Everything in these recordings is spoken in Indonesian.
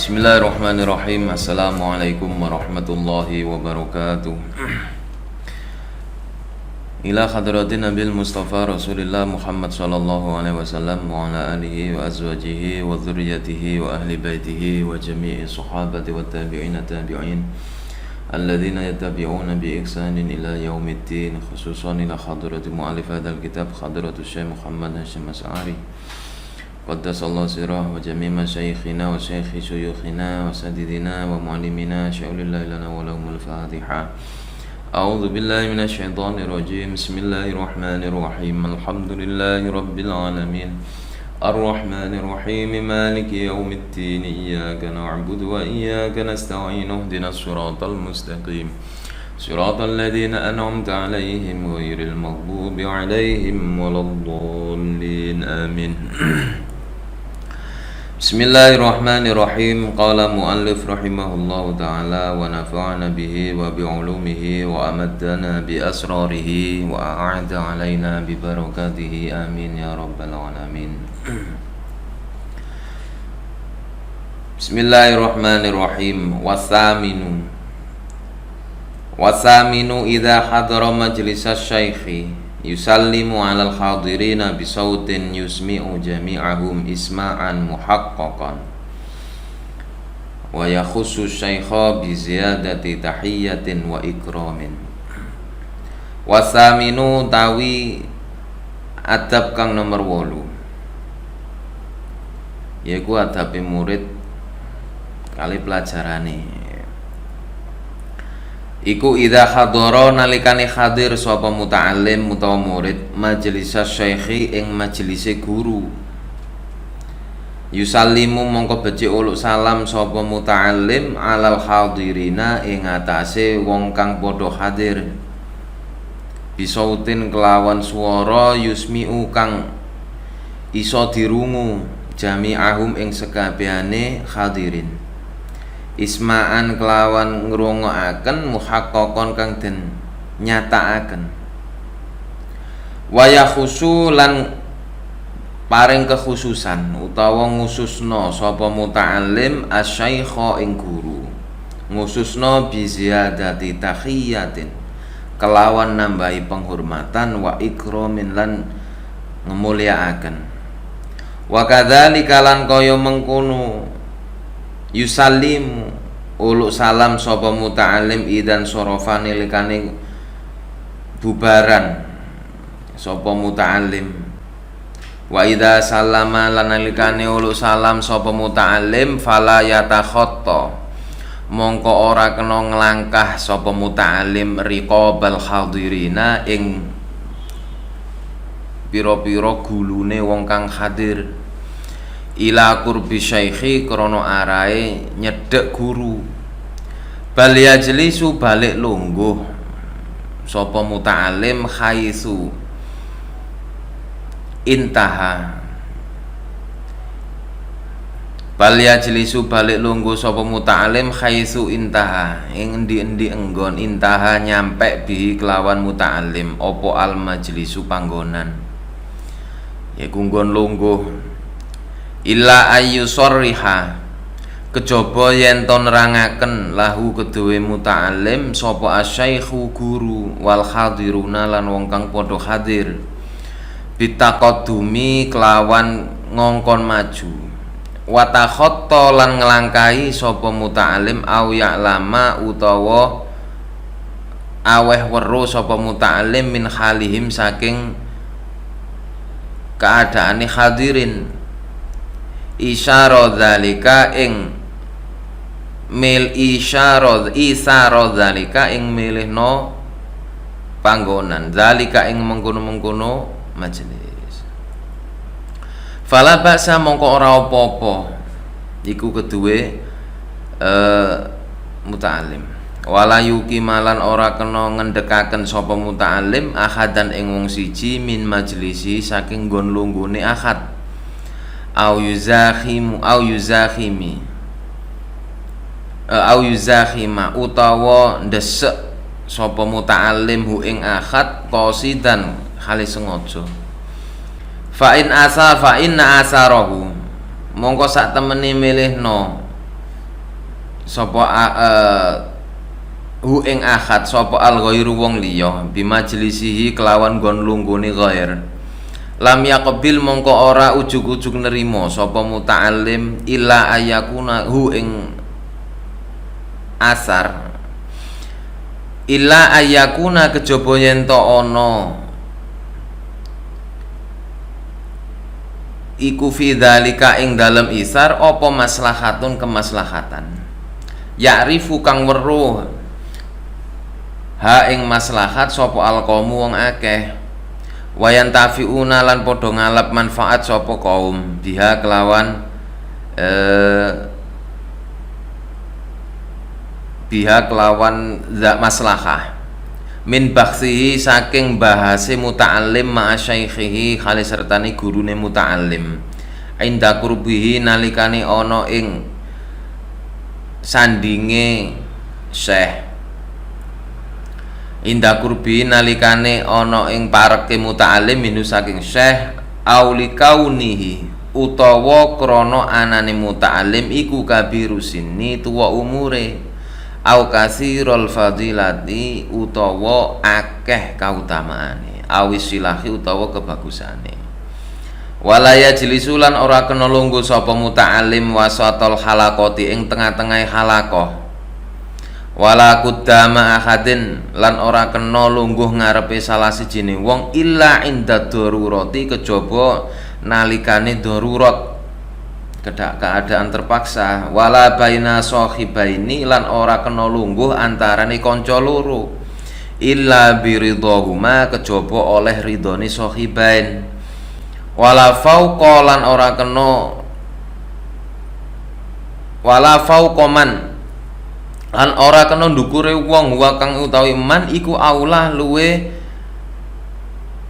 Bismillahirrahmanirrahim. Assalamualaikum warahmatullahi wabarakatuh. Ila hadratin Nabil Mustafa Rasulillah Muhammad sallallahu alaihi wasallam wa ala alihi wa azwajihi wa dzurriyyatihi wa ahli baitihi wa jami'i sahabati wa tabi'ina tabi'in alladhina yattabi'una bi ihsanin ila yaumiddin, khususan ila hadrati mu'allif hadzal kitab hadratus Syekh Muhammad Hasyim Asy'ari qaddasallahu sirrah wa jami' masyayikhina wa syaikhi syuyukhina wa sadidina wa mu'allimina sya'ulillahi lana wa lahumul Fatihah. A'udzu billahi minasy syaithanir rajim. Bismillahirrahmanirrahim. Alhamdulillahi rabbil alamin. Arrahmanir rahim. Maliki yaumiddin. Iyyaka na'budu wa iyyaka nasta'in. Ihdinas siratal mustaqim. Siratal ladzina an'amta 'alaihim ghairil maghdubi 'alaihim waladdallin. Amin. Bismillahirrahmanirrahim. Qala muallif rahimahullahu ta'ala wa nafa'ana bihi wa bi'ulumihi wa amaddana bi asrarihi wa a'ada alaina bi barakatihi. Amin ya rabbal alamin. Bismillahirrahmanirrahim. Wasaminu idza hadara majlisas syaikhi yusallimu alal hadirina bisautin yusmi'u jami'ahum isma'an muhaqqaqan wa yakhussu syaikha bi ziyadati tahiyyatin wa ikramin. Wasaminu tawi adab kang nomor 8 yaiku adabe murid kali pelajarane iku idza hadara nalikane hadir sapa muta'allim utawa murid majelis syaikhi ing majelise guru, yusallimu mongko becik uluk salam sapa muta'allim alal hadirina ing atase wong kang padha hadir, bisautin kelawan swara yusmi'u kang iso dirungu jami'ahum ing sekabehane hadirin, isma'an kelawan ngrungokaken muhaqqaqan kang den nyatakaken, wa yakhusu lan paring kekhususan utawa ngususna sapa muta'allim asyaikha ing guru, ngususna bi ziyadati tahiyatin kelawan nambahi penghormatan wa ikramin lan ngemulyakaken, wa kadzalika lan kaya mengkono yusallimu uluk salam sapa muta'allim idan sorofane likane bubaran sapa muta'allim, wa idza sallama lan likane uluk salam sapa muta'allim fala yatakhatta mongko ora kena nglangkah sapa muta'allim riqabal hadirina ing pira-pira gulune wong kang hadir, ila qurbi syaikhi krana arahe nyedhek guru, bal yajlisu balik lungguh sapa muta'allim khaisu intaha, bal yajlisu balik lungguh sapa muta'allim khaisu intaha ing endi-endi enggon intaha nyampe bihi kelawan muta'allim apa al majlisu panggonan yaiku nggon lungguh, illa ayu sorriha kejaba yen to nerangaken lahu kedue muta'allim sapa asyaikhu guru wal hadiruna lan wong kang padha hadir bitaqaddumi kelawan ngongkon maju, wa takhatta lan nglangkahi sapa muta'allim au ya'lama utawa aweh weruh sapa muta'allim min halihim saking keadaane hadirin, isyara dzalika ing dzalika ing milihno panggonan dzalika ing mengkono-mengkono majelis. Fala ba'sa mongko ora apa-apa iku keduwe muta'allim, wala yuqimalan ora kena ngendhekaken sapa muta'allim ahadan ing wong siji min majlisi saking nggon lunggune ahad, au yuzakhima utawa ndesek sapa muta'allim hu ing ahad qasidan khali sengaja, fa inna asarahu mongko sak temene milihno sapa hu ing ahad sapa al ghairu wong liya bimajlisihi kelawan gon lunggune ghair lam yaqbil mongko ora ujug-ujug nerima sapa muta'allim illa ayakuna hu ing asar illa ayakuna kejaba yen to ana iku fi dzalika ing dalem isar apa maslahatun kemaslahatan ya'rifu kang weruh ha ing maslahat sapa alqaumu wong akeh wayan tafiuna lan padha ngalap manfaat sapa kaum biha kelawan biha kelawan maslahah min baksihi saking bahase muta'allim ma'a syaikhihi khali sertani gurune muta'allim inda qurbihi nalikane ana ing sandinge syekh inda qurbihi nalikane ana ing pareke muta'allim minu saking syekh auli kaunihi utawa krana anane muta'allim iku kabiru sinni tuwa umure au kasirul fadilati utawa akeh kautamaane awis silahi utawa kebagusane walaya jelisulan ora kena lungguh sapa muta'alim wasatul halaqati ing tengah-tengah halaqah wala kuddama ahadin lan ora kena lungguh ngarepe salah sijine wong illa inda darurati kejaba nalikane darurat keadaan terpaksa wala baina sahibaini lan ora kena lungguh antarane kanca loro illa biridhahuma kejaba oleh ridhone sahibain wala fauqa lan ora kena wala fauqaman lan ora kena ndukure wong wa kang utawi man iku aulah luwe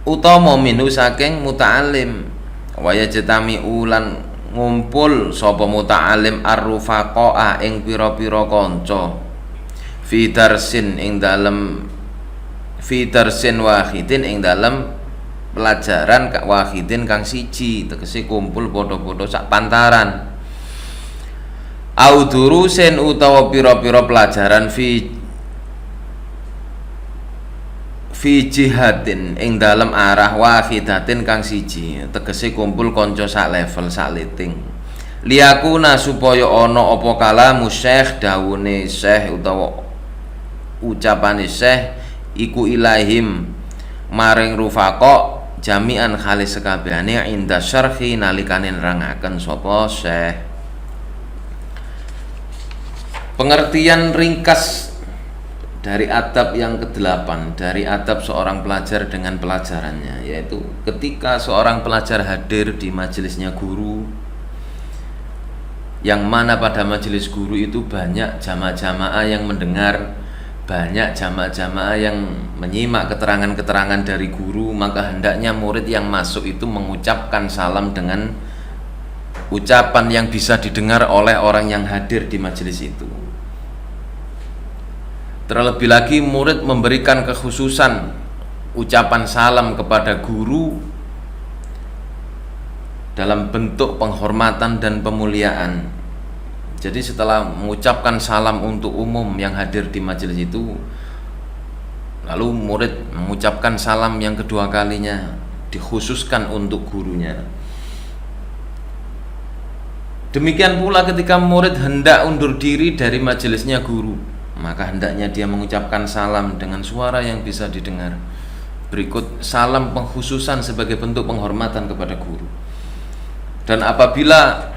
utama minhu saking muta'alim waya jetami ulan ngumpul sapa muta'alim arrufaqaa ing pira-pira kanca fi darsin wahidin ing dalem pelajaran wahidin kang siji tegese kumpul padha-padha sak pantaran au durusin utawa pira-pira pelajaran fi jihadin ing dalem arah wahidatin kang siji tegese kumpul kanca sak level sak liting liyakuna supaya ana apa kalamu syekh dawune syekh utawa ucapane syekh iku ilahim maring rufaqa jami'an khalis sekabehane inda syarhi nalikane nerangaken sapa syekh. Pengertian ringkas dari adab yang ke-8, dari adab seorang pelajar dengan pelajarannya, yaitu ketika seorang pelajar hadir di majelisnya guru, yang mana pada majelis guru itu banyak jamaah-jamaah yang mendengar, banyak jamaah-jamaah yang menyimak keterangan-keterangan dari guru, maka hendaknya murid yang masuk itu mengucapkan salam dengan ucapan yang bisa didengar oleh orang yang hadir di majelis itu. Terlebih lagi murid memberikan kekhususan ucapan salam kepada guru dalam bentuk penghormatan dan pemuliaan. Jadi setelah mengucapkan salam untuk umum yang hadir di majelis itu, lalu murid mengucapkan salam yang kedua kalinya dikhususkan untuk gurunya. Demikian pula ketika murid hendak undur diri dari majelisnya guru, maka hendaknya dia mengucapkan salam dengan suara yang bisa didengar. Berikut salam pengkhususan sebagai bentuk penghormatan kepada guru. Dan apabila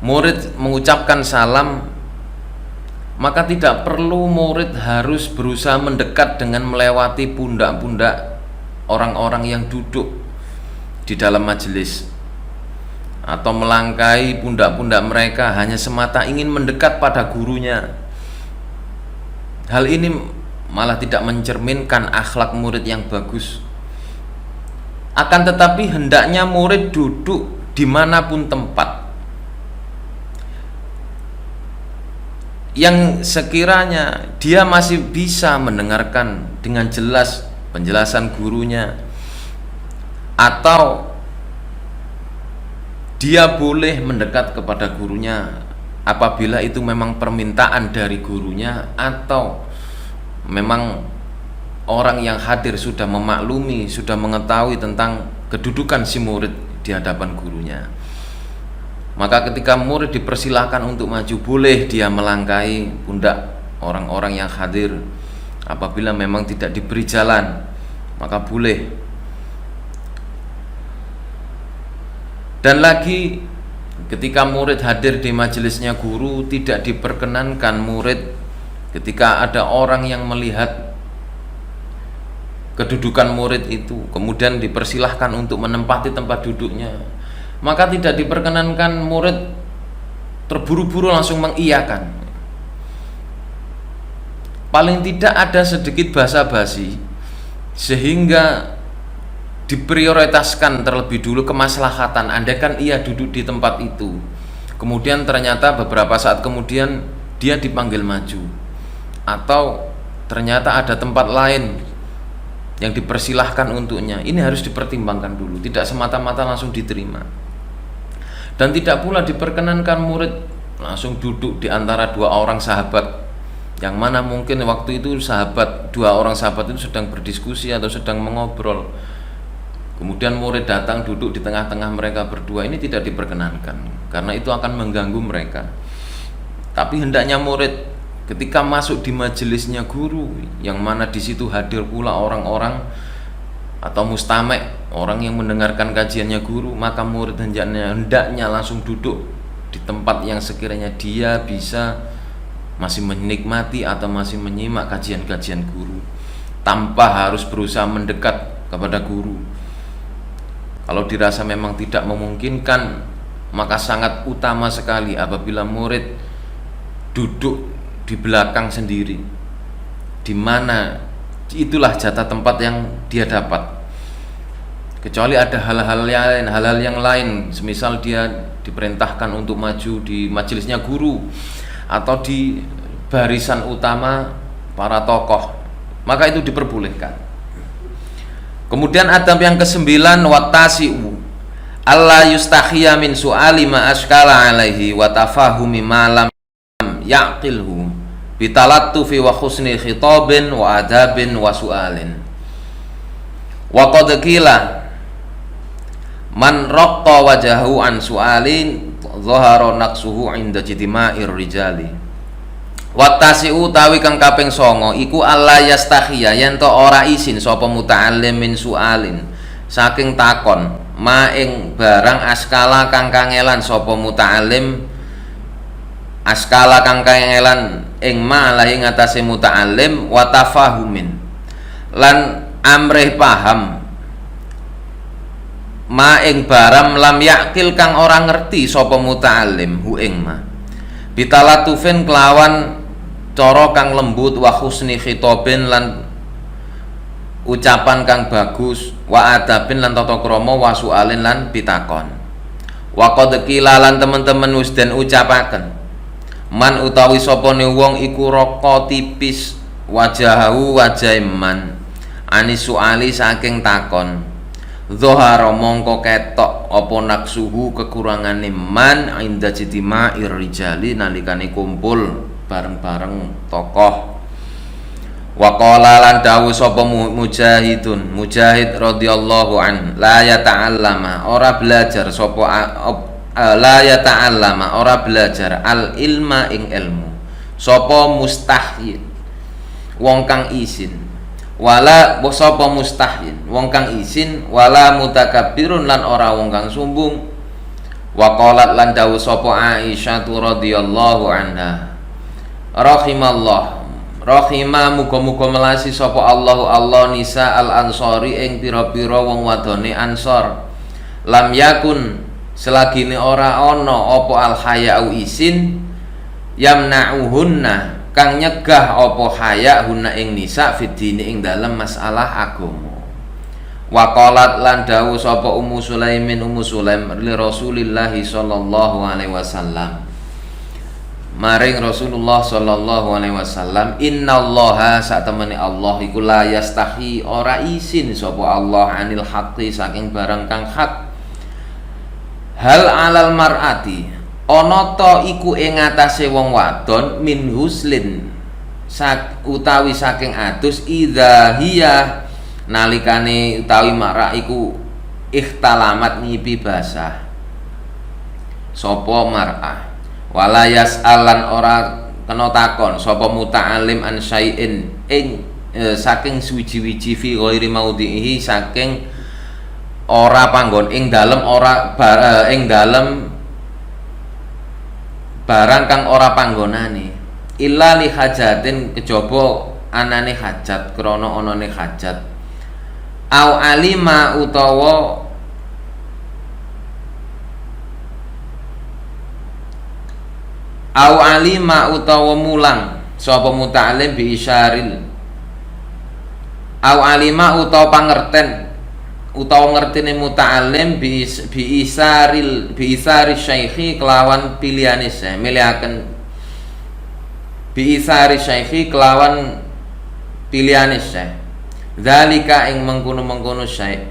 murid mengucapkan salam, maka tidak perlu murid harus berusaha mendekat dengan melewati pundak-pundak orang-orang yang duduk di dalam majelis, atau melangkahi pundak-pundak mereka hanya semata ingin mendekat pada gurunya. Hal ini malah tidak mencerminkan akhlak murid yang bagus. Akan tetapi hendaknya murid duduk dimanapun tempat yang sekiranya dia masih bisa mendengarkan dengan jelas penjelasan gurunya, atau dia boleh mendekat kepada gurunya apabila itu memang permintaan dari gurunya atau memang orang yang hadir sudah memaklumi, sudah mengetahui tentang kedudukan si murid di hadapan gurunya. Maka ketika murid dipersilahkan untuk maju, boleh dia melangkahi pundak orang-orang yang hadir. Apabila memang tidak diberi jalan, maka boleh. Dan lagi, ketika murid hadir di majelisnya guru, tidak diperkenankan murid ketika ada orang yang melihat kedudukan murid itu kemudian dipersilahkan untuk menempati tempat duduknya, maka tidak diperkenankan murid terburu-buru langsung mengiyakan. Paling tidak ada sedikit basa-basi sehingga diprioritaskan terlebih dulu kemaslahatan. Andaikan ia duduk di tempat itu, kemudian ternyata beberapa saat kemudian dia dipanggil maju, atau ternyata ada tempat lain yang dipersilahkan untuknya, ini harus dipertimbangkan dulu, tidak semata-mata langsung diterima. Dan tidak pula diperkenankan murid langsung duduk di antara dua orang sahabat, yang mana mungkin waktu itu dua orang sahabat itu sedang berdiskusi atau sedang mengobrol. Kemudian murid datang duduk di tengah-tengah mereka berdua, ini tidak diperkenankan karena itu akan mengganggu mereka. Tapi hendaknya murid ketika masuk di majelisnya guru, yang mana di situ hadir pula orang-orang atau mustami', orang yang mendengarkan kajiannya guru, maka murid hendaknya langsung duduk di tempat yang sekiranya dia bisa masih menikmati atau masih menyimak kajian-kajian guru tanpa harus berusaha mendekat kepada guru. Kalau dirasa memang tidak memungkinkan, maka sangat utama sekali apabila murid duduk di belakang sendiri, di mana itulah jatah tempat yang dia dapat. Kecuali ada hal-hal yang lain, semisal dia diperintahkan untuk maju di majelisnya guru atau di barisan utama para tokoh, maka itu diperbolehkan. Kemudian adab yang ke-9, wattasi'u alla yustakhiya min su'ali ma ashkala alaihi wa tafahumi ma lam ya'qilhu bitalattufi wa husni khitabin wa adabin wa su'alin. Wa qad qila man raqqa wajahu an su'alin dhahara naqsuhu 'inda jitima'ir rijali. Wattasi'u tawi kang kaping 9 iku alla yastakhiya yen to ora isin sapa muta'allim min su'alin saking takon ma ing barang askala kang kangelan sapa muta'allim askala kang kangelan ing ma lahi ngatasé muta'allim wa tafahumin lan amrih paham ma ing barang lam yakil kang ora ngerti sapa muta'allim hu ing ma bitalatufin kelawan cara kang lembut wa husni khitabin lan ucapan kang bagus wa adabin lan tata krama wa su'alin lan pitakon. Wa qad qila lan teman-teman wis den ucapaken man utawi sapane wong iku raka tipis wajahu wajah man ani su'ali saking takon dhahara mongko ketok apa naksuhu kekurangane man inda jitima'ir rijali nalikane kumpul bareng-bareng tokoh. Wa qala lan dawuh sapa Mujahid radhiyallahu an la yata'allama ora belajar sapa la yata'allama ora belajar al ilma ing ilmu sapa mustahyin wong kang isin wala sapa mustahyin wong kang isin wala mutakabbirun lan ora wong kang sombong. Wa qalat lan dawuh sapa Aisyah radhiyallahu anha rahimah muga-muga melasi sapa Allah nisa al ansori ing pira-pira wong wadone ansor lam yakun selagine ora ana apa al haya'u isin yamna'uhunna kang nyegah apa haya hunna ing nisa fidini ing dalem masalah agama. Wa qalat lan dawuh sapa Ummu Sulaim li Rasulillah sallallahu alaihi wasallam maring Rasulullah sallallahu alaihi wasallam innallaha satemene Allah iku la yastahi ora isin sapa Allah anil haqqi saking barang kang hak hal alal mar'ati ana ta iku ing ngatasé wong wadon min huslin utawi saking adus idza hiya nalikane utawi marak iku ikhtalamat ngipi basah sapa mar'ah wala yas'alan ora kena takon sapa muta'alim an syai'in ing saking suwiji-wiji fi ghairi maudhihi saking ora panggon ing dalem ing dalem barang kang ora panggonane illa li hajatin kejaba anane hajat krana anane hajat au alima utawa mulang sapa muta'alim bi isyaril au alima utawa pangerten utawa ngertine muta'alim bi isari syaikhi kelawan pilihane syekh milihaken bi isari syaikhi kelawan pilihane syekh zalika ing mengkono-mengkono syekh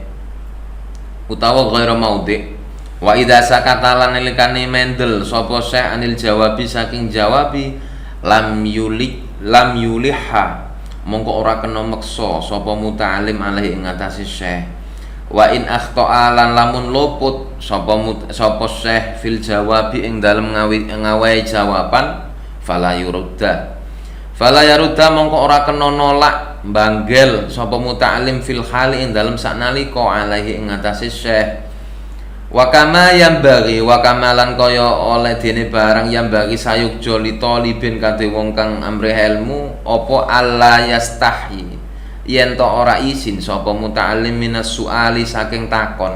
utawa ghairu maudhi wa idza sakata lan nalikane mendel sapa syekh anil jawabi saking jawabi lam yulihha mongko ora kena meksa sapa muta'alim alaihi ing atase syekh wa in akhta'a lan lamun luput sapa syekh fil jawabi ing dalem ngawahi jawaban fala yurudda mongko ora kena nolak banggel sapa muta'alim fil hali ing dalem saknalika alaihi ing atase syekh wa kama lan kaya oleh dene barang yang bagi sayuk joli talibin kadhe wong kang amrih ilmu apa alla yastahi yen to ora izin sapa muta'allim minas suali saking takon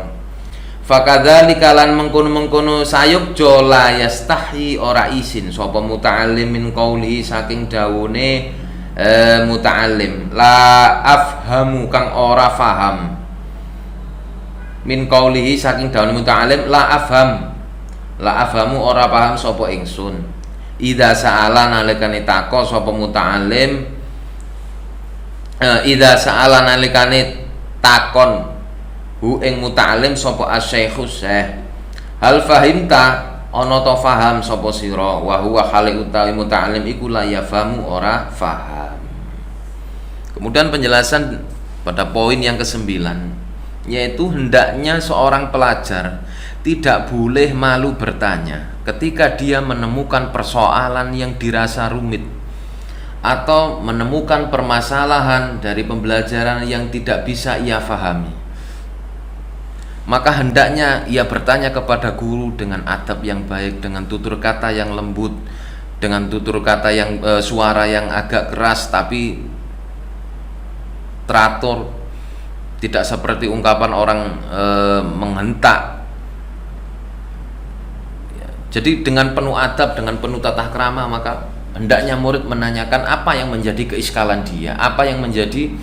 fakadzalika lan mengkono-mengkono sayuk jola yastahi ora izin sapa muta'allim min qauli saking dawune muta'allim la afhamu kang ora faham min qaulihi saking daun muta'alim la afhamu ora paham sapa ingsun idza sa'ala nalikane takon sapa muta'alim takon hu ing muta'alim sapa asy-syaikhu hal fahimta ana ta faham sapa sira wa huwa hale utawi muta'alim iku la yafamu ora faham. Kemudian penjelasan pada poin yang ke-9, yaitu hendaknya seorang pelajar tidak boleh malu bertanya ketika dia menemukan persoalan yang dirasa rumit atau menemukan permasalahan dari pembelajaran yang tidak bisa ia fahami. Maka hendaknya ia bertanya kepada guru dengan adab yang baik, dengan tutur kata yang lembut, dengan tutur kata yang suara yang agak keras tapi teratur, tidak seperti ungkapan orang menghentak. Jadi dengan penuh adab, dengan penuh tata krama, maka hendaknya murid menanyakan apa yang menjadi keiskalan dia, apa yang menjadi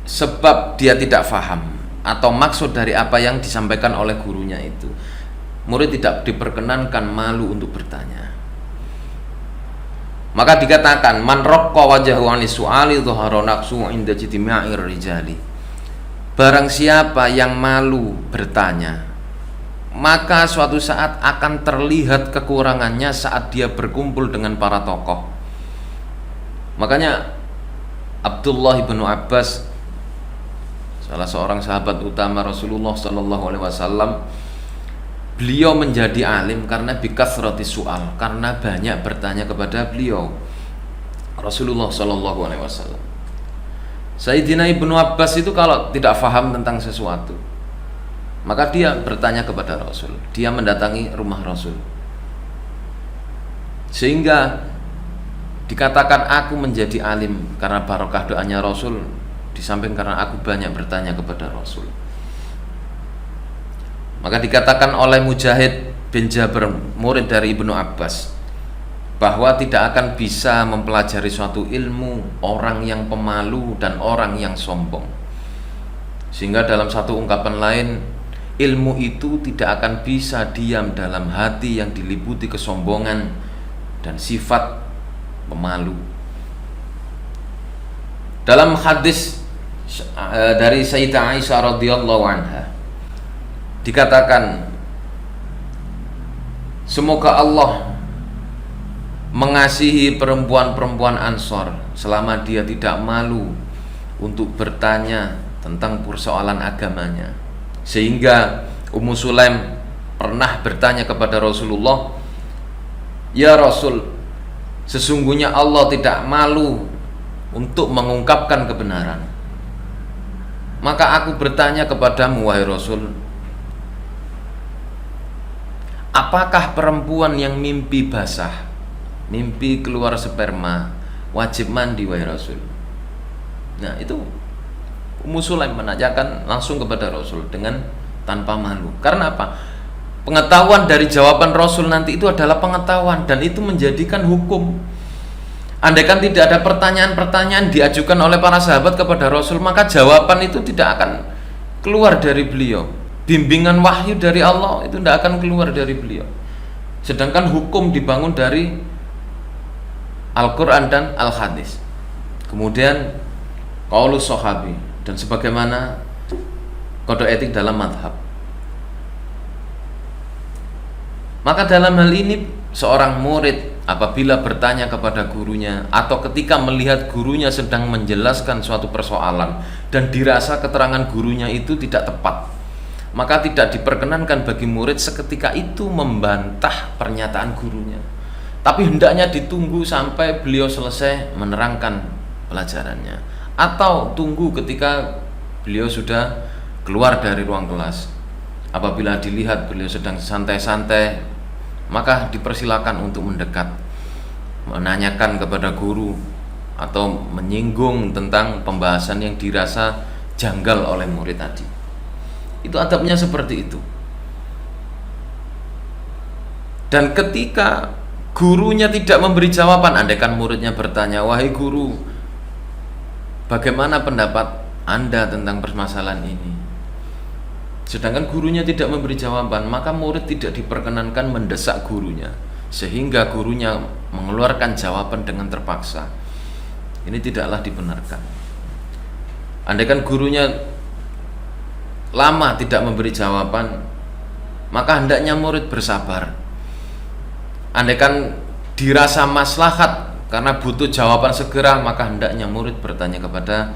sebab dia tidak faham atau maksud dari apa yang disampaikan oleh gurunya itu. Murid tidak diperkenankan malu untuk bertanya. Maka dikatakan man raqqa wajhahu anis su'ali dhahara naqsu 'inda jitma'ir rijali. Barang siapa yang malu bertanya, maka suatu saat akan terlihat kekurangannya saat dia berkumpul dengan para tokoh. Makanya Abdullah bin Abbas, salah seorang sahabat utama Rasulullah sallallahu alaihi wasallam, beliau menjadi alim karena bikasrati soal, karena banyak bertanya kepada beliau Rasulullah sallallahu alaihi wasallam. Sayyidina Ibnu Abbas itu kalau tidak faham tentang sesuatu, maka dia bertanya kepada Rasul, dia mendatangi rumah Rasul, sehingga dikatakan aku menjadi alim karena barokah doanya Rasul, di samping karena aku banyak bertanya kepada Rasul. Maka dikatakan oleh Mujahid bin Jabir, murid dari Ibnu Abbas, bahwa tidak akan bisa mempelajari suatu ilmu orang yang pemalu dan orang yang sombong. Sehingga dalam satu ungkapan lain, ilmu itu tidak akan bisa diam dalam hati yang diliputi kesombongan dan sifat pemalu. Dalam hadis dari Sayyidah Aisyah radhiyallahu anha dikatakan Semoga Allah mengasihi perempuan-perempuan Ansor selama dia tidak malu untuk bertanya tentang persoalan agamanya. Sehingga Ummu Sulaim pernah bertanya kepada Rasulullah, "Ya Rasul, sesungguhnya Allah tidak malu untuk mengungkapkan kebenaran. Maka aku bertanya kepadamu, wahai Rasul, apakah perempuan yang mimpi basah, mimpi keluar sperma, wajib mandi, wahai Rasul?" Nah, itu Ummu Sulaim menanyakan langsung kepada Rasul dengan tanpa malu. Karena apa? Pengetahuan dari jawaban Rasul nanti itu adalah pengetahuan, dan itu menjadikan hukum. Andaikan tidak ada pertanyaan-pertanyaan diajukan oleh para sahabat kepada Rasul, maka jawaban itu tidak akan keluar dari beliau. Bimbingan wahyu dari Allah itu tidak akan keluar dari beliau. Sedangkan hukum dibangun dari Al-Quran dan Al-Hadis. Kemudian qaulus sahabi, dan sebagaimana kode etik dalam madhab. Maka dalam hal ini seorang murid apabila bertanya kepada gurunya atau ketika melihat gurunya sedang menjelaskan suatu persoalan dan dirasa keterangan gurunya itu tidak tepat, maka tidak diperkenankan bagi murid seketika itu membantah pernyataan gurunya, tapi hendaknya ditunggu sampai beliau selesai menerangkan pelajarannya, atau tunggu ketika beliau sudah keluar dari ruang kelas. Apabila dilihat beliau sedang santai-santai, maka dipersilakan untuk mendekat, menanyakan kepada guru atau menyinggung tentang pembahasan yang dirasa janggal oleh murid tadi. Itu adabnya seperti itu. Dan ketika gurunya tidak memberi jawaban, andaikan muridnya bertanya, "Wahai guru, bagaimana pendapat Anda tentang permasalahan ini?" Sedangkan gurunya tidak memberi jawaban, maka murid tidak diperkenankan mendesak gurunya sehingga gurunya mengeluarkan jawaban dengan terpaksa. Ini tidaklah dibenarkan. Andaikan gurunya lama tidak memberi jawaban, maka hendaknya murid bersabar. Andaikan dirasa maslahat karena butuh jawaban segera, maka hendaknya murid bertanya kepada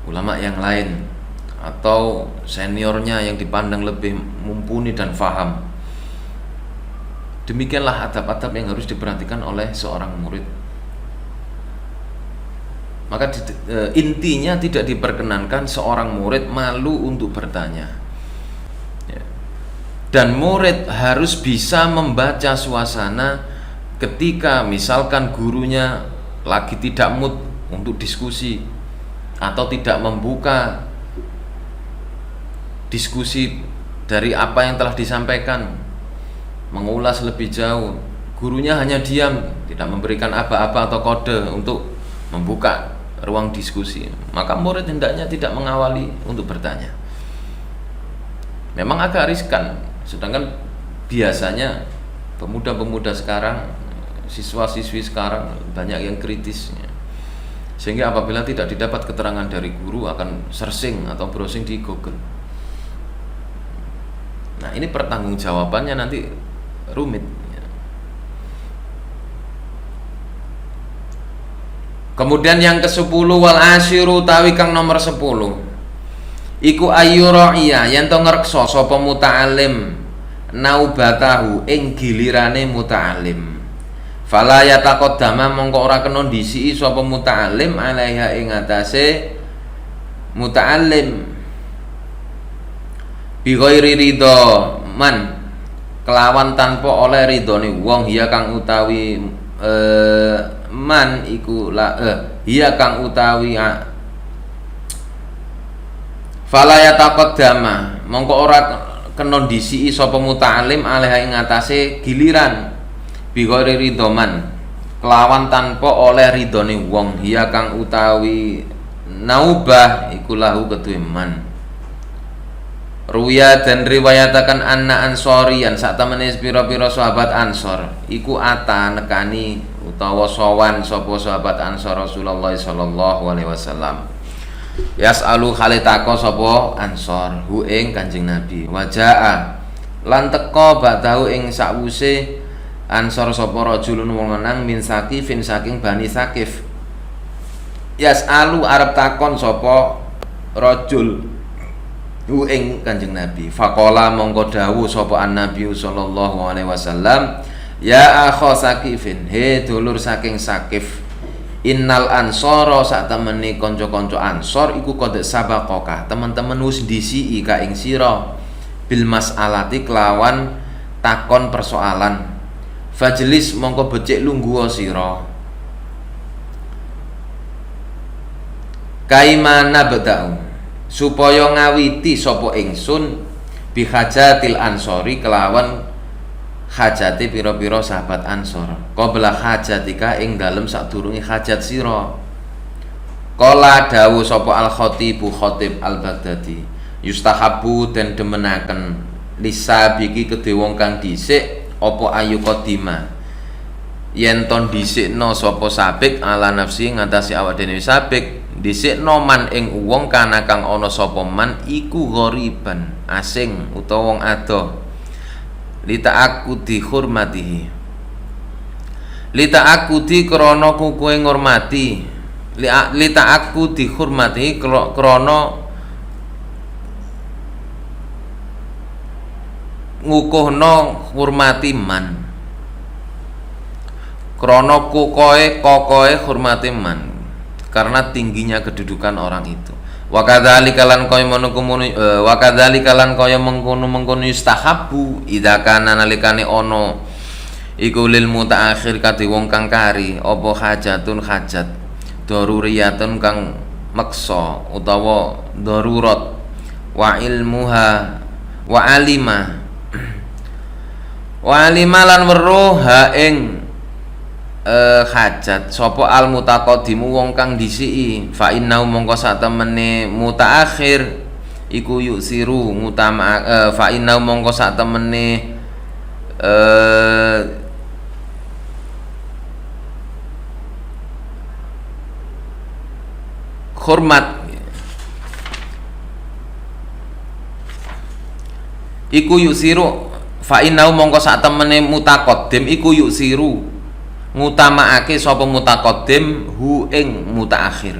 ulama yang lain atau seniornya yang dipandang lebih mumpuni dan faham. Demikianlah adab-adab yang harus diperhatikan oleh seorang murid. Maka intinya tidak diperkenankan seorang murid malu untuk bertanya. Dan murid harus bisa membaca suasana ketika misalkan gurunya lagi tidak mood untuk diskusi atau tidak membuka diskusi dari apa yang telah disampaikan, mengulas lebih jauh. Gurunya hanya diam, tidak memberikan apa-apa atau kode untuk membuka ruang diskusi, maka murid hendaknya tidak mengawali untuk bertanya. Memang agak riskan, sedangkan biasanya pemuda-pemuda sekarang, siswa-siswi sekarang banyak yang kritis, sehingga apabila tidak didapat keterangan dari guru akan searching atau browsing di Google. Nah, ini pertanggungjawabannya nanti rumit. Kemudian yang ke-10, wal asyiru tawi kang nomor 10 iku ayyuraiya yen to ngreksa sapa muta'alim naubatahu ing gilirane muta'alim. Fala yataqaddama mongko ora kena ndisiki sapa muta'alim alaiha ing atase muta'alim bi ghairi ridho man kelawan tanpa oleh ridhone wong hiya kang utawi man iku hiya kang utawi fala yataqaddama mongko ora kena ndisiki sapa muta'alim alaiha ing atase giliran bi ghairi ridho man kelawan tanpa oleh ridhone wong hiya kang utawi naubah iku lahu kedue man. Ruya dan riwayatakan anna ansorian sak temene pira-pira sahabat Ansor iku ata nekani utawa sowan sapa sahabat Ansor Rasulullah sallallahu alaihi wasallam. Yas'alu khalitako sapa Ansor hu ing Kanjeng Nabi. Wajaa lan teka ba'dahu ing sakwuse ansor sapa rajulun wong lanang min Sakifin saking Bani Sakif. Yas'alu arep takon sapa rajul hu ing Kanjeng Nabi. Faqala mongko dawuh sapa an-nabi sallallahu alaihi wasallam, ya akha Sakifin, he dulur saking Sakif, innal ansara sak temene kanca-kanca ansor iku qad sabaqaka, teman-teman wis ndisiki ka ing sira bil mas'alati kelawan takon persoalan. Fajlis mongko becik lungguh sira. Kaimana bedau supaya ngawiti sapa ingsun bi hajatil ansori kelawan hajate pira-pira sahabat ansor. Qabla hajatika ing dalem sadurunge hajat sira. Qala dawuh sapa al-Khatib al-Baghdadi, yustahabu den demenaken lisabiki kedhe wong kang dhisik apa ayu qadima yen ton dhisikno sapa sabik ala nafsi ngatasi awak dene sabik dhisikno man ing wong kana kang ana sapa man iku ghoriban asing utawa wong adoh lita'akudi hurmatihi lita'akudi krana kukuwe ngurmati lita'akudi hurmatihi krana ngukuhno hurmati man krana kokoe hurmati man karena tingginya kedudukan orang itu. Wa kadzalika lan kaya mengkono yustahabu idza kana nalikane ana iku lil mutaakhir kadhe wong kang kari apa hajatun hajat daruriyatun kang meksa utawa darurat wa ilmuha wa alima lan weruh ha ing hajat sapa al mutaqaddimu wong kang dhisiki fa innahu mongko sak temene mutaakhir iku yusiru ngutama fa innahu mongko sak temene hormat iku yusiru fa innahu mongko sak temene mutaqaddim iku yusiru ngutamaake sapa mutaqaddim hu ing mutaakhir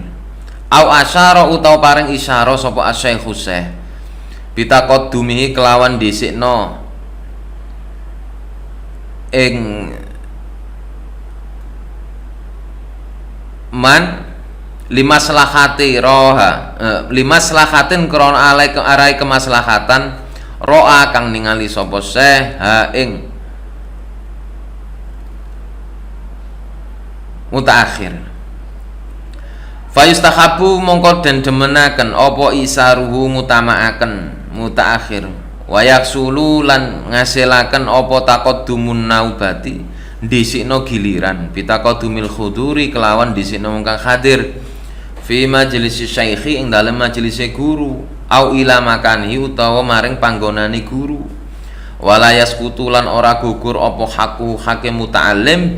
au asyara utawa paring isyara sapa asy-syaikh bitaqaddumihi kelawan dhisikno ing man limaslahati limaslahatin krana arai kemaslahatan ro'a kang ningali sapa syekh ha ing mutaakhir. Fayustahabu mongko den demenaken apa isaruhu ngutamaaken mutaakhir wa yaksulu lan ngasilaken apa taqaddumun naubati dhisikno giliran bitaqaddumil khuduri kelawan dhisikno wong kang hadir fi majelis syaikhi ing dalem majelise guru au ila makani utawa maring panggonane guru wala yaskutu lan ora gugur apa haku hakim muta'allim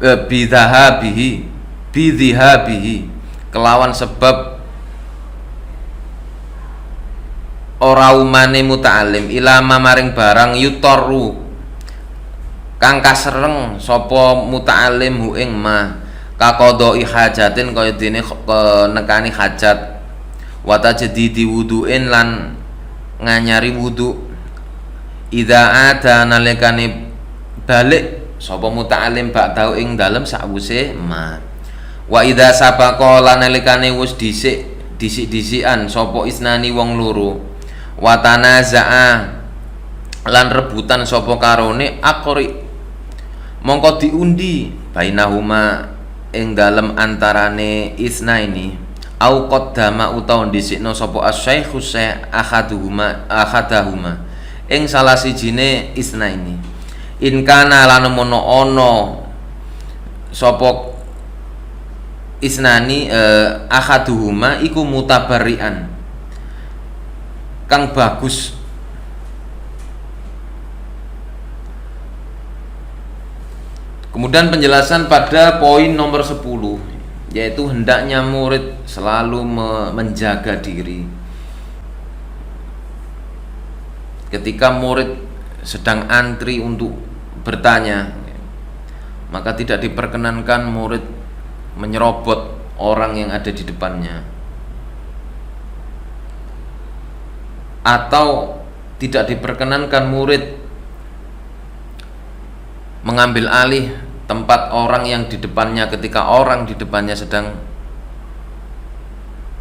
bidhahabihi kelawan sebab ora umane muta'allim ilama maring barang yutorru kang kasereng sapa muta'allim hu ing ma kakodoi hajatin kaya dene nekani hajat wa tajdidi wudu'in lan nganyari wudu idza ada nalikane balik sapa muta'allim ba'dau ing dalem sakwuse ma wa idza sabaqa lan nalikane wis dhisik-dhisikan sapa isnani wong loro wa tanaza'a lan rebutan sapa karone akori mongko diundi bainahuma ing dalem antarane isnaini au qaddama utawa dhisikno sapa asy-syaikh ahadahuma ing salah sijine isnaini in kana lan mono ana sapa isnani ahaduhuma iku mutabarrian kang bagus Kemudian penjelasan pada poin nomor 10, yaitu hendaknya murid selalu menjaga diri ketika murid sedang antri untuk bertanya, maka tidak diperkenankan murid menyerobot orang yang ada di depannya, atau tidak diperkenankan murid mengambil alih tempat orang yang di depannya ketika orang di depannya sedang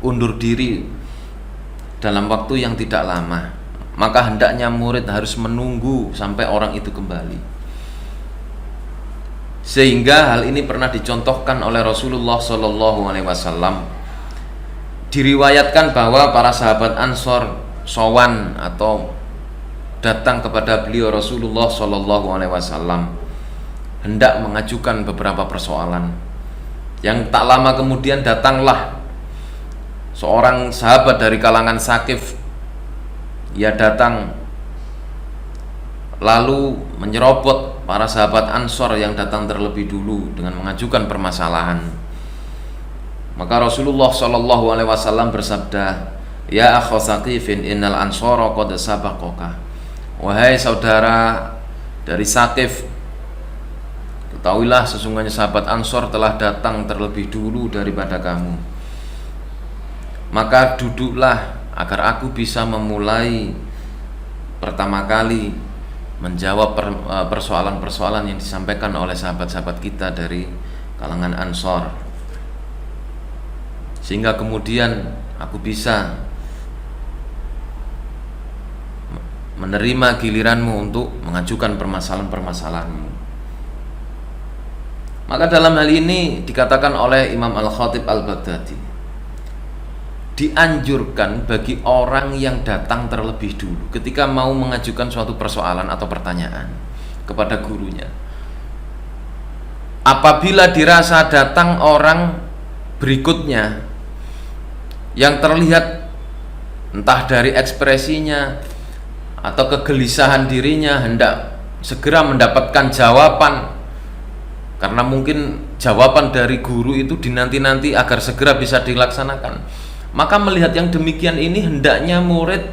undur diri dalam waktu yang tidak lama. Maka hendaknya murid harus menunggu sampai orang itu kembali. Sehingga hal ini pernah dicontohkan oleh Rasulullah SAW. Diriwayatkan bahwa para sahabat Ansor sowan atau datang kepada beliau Rasulullah SAW hendak mengajukan beberapa persoalan. Yang tak lama kemudian datanglah seorang sahabat dari kalangan Sakif. Ia datang lalu menyerobot para sahabat Ansor yang datang terlebih dulu dengan mengajukan permasalahan. Maka Rasulullah SAW bersabda, "Ya akha Saqifin, innal ansara qad sabaqaka." Wahai saudara dari Sakif, ketahuilah sesungguhnya sahabat Ansor telah datang terlebih dulu daripada kamu. Maka duduklah agar aku bisa memulai pertama kali menjawab persoalan-persoalan yang disampaikan oleh sahabat-sahabat kita dari kalangan Ansor, sehingga kemudian aku bisa menerima giliranmu untuk mengajukan permasalahan-permasalahanmu. Maka dalam hal ini dikatakan oleh Imam Al-Khatib Al-Baghdadi, dianjurkan bagi orang yang datang terlebih dulu ketika mau mengajukan suatu persoalan atau pertanyaan kepada gurunya, apabila dirasa datang orang berikutnya yang terlihat entah dari ekspresinya atau kegelisahan dirinya hendak segera mendapatkan jawaban, karena mungkin jawaban dari guru itu dinanti-nanti agar segera bisa dilaksanakan, maka melihat yang demikian ini hendaknya murid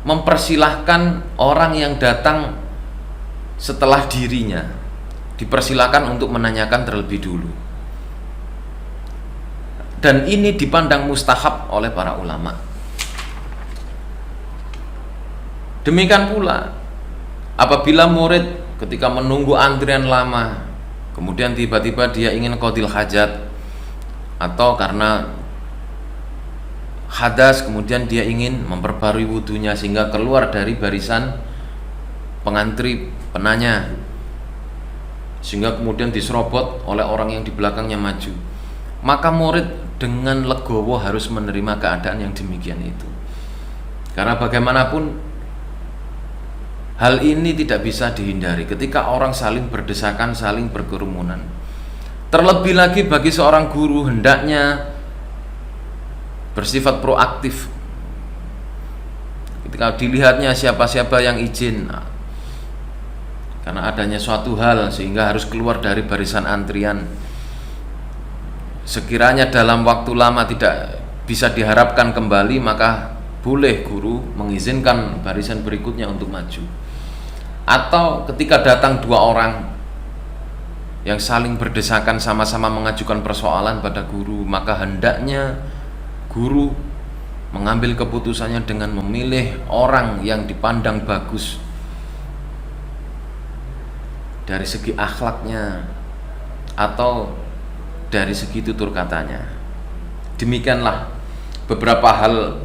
mempersilahkan orang yang datang setelah dirinya, dipersilahkan untuk menanyakan terlebih dulu. Dan ini dipandang mustahab oleh para ulama. Demikian pula apabila murid ketika menunggu antrian lama, kemudian tiba-tiba dia ingin qadil hajat, atau karena hadas kemudian dia ingin memperbarui wudunya sehingga keluar dari barisan pengantri penanya, sehingga kemudian diserobot oleh orang yang di belakangnya maju, maka murid dengan legowo harus menerima keadaan yang demikian itu. Karena bagaimanapun hal ini tidak bisa dihindari ketika orang saling berdesakan, saling berkerumunan. Terlebih lagi bagi seorang guru hendaknya bersifat proaktif ketika dilihatnya siapa-siapa yang izin karena adanya suatu hal sehingga harus keluar dari barisan antrian. Sekiranya dalam waktu lama tidak bisa diharapkan kembali, maka boleh guru mengizinkan barisan berikutnya untuk maju. Atau ketika datang dua orang yang saling berdesakan sama-sama mengajukan persoalan pada guru, maka hendaknya guru mengambil keputusannya dengan memilih orang yang dipandang bagus dari segi akhlaknya atau dari segi tutur katanya. Demikianlah beberapa hal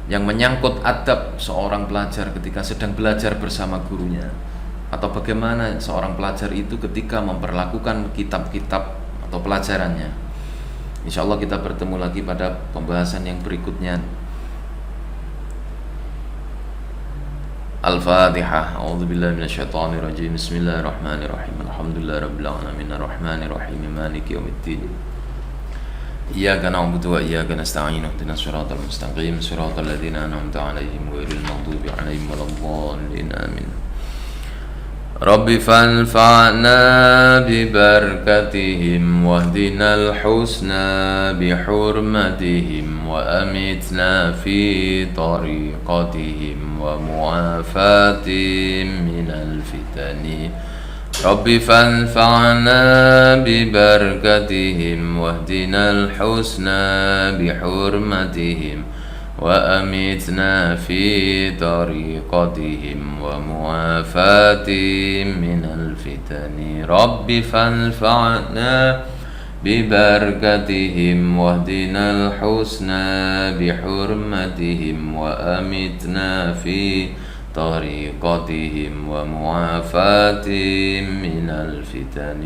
yang menyangkut adab seorang pelajar ketika sedang belajar bersama gurunya, atau bagaimana seorang pelajar itu ketika memperlakukan kitab-kitab atau pelajarannya. Insyaallah kita bertemu lagi pada pembahasan yang berikutnya. Al-Fatihah. A'udzubillahi minasyaitonirrajim. Bismillahirrahmanirrahim. Alhamdulillahirabbil alamin arrahmanirrahim maliki yaumiddin. Iyyaka na'budu wa iyyaka nasta'in. Ihdinas siratal mustaqim. Siratal ladzina an'amta 'alaihim ghairil maghdubi 'alaihim waladdallin. Amin. رب فانفعنا ببركتهم واهدنا الحسنى بحرمتهم وأمتنا في طريقتهم ومعافاتهم من الفتن رب فانفعنا ببركتهم واهدنا الحسنى بحرمتهم وأمتنا في طريقتهم ومعافاتهم من الفتن رب فانفعنا ببركتهم واهدنا الحسنى بحرمتهم وأمتنا في طريقتهم ومعافاتهم من الفتن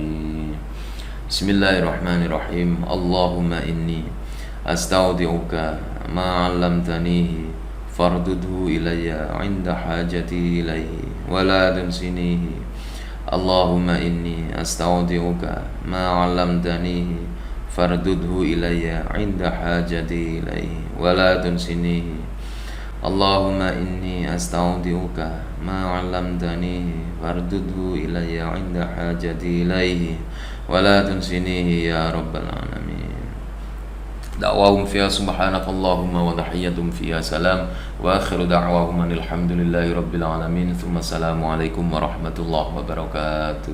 بسم الله الرحمن الرحيم اللهم إني أستودعك ما علمتنيه فاردده إلي عند حاجتي إليه ولا تنسنيه اللهم إني أستودعك ما علمتنيه فاردده إلي عند حاجتي إليه ولا تنسنيه اللهم إني أستودعك ما علمتنيه فاردده إلي عند حاجتي إليه ولا تنسنيه يا رب العالمين دعواهم فيها سبحانك اللهم وتحيتهم فيها سلام وآخر دعواهم أن الحمد لله رب العالمين ثم السلام عليكم ورحمة الله وبركاته.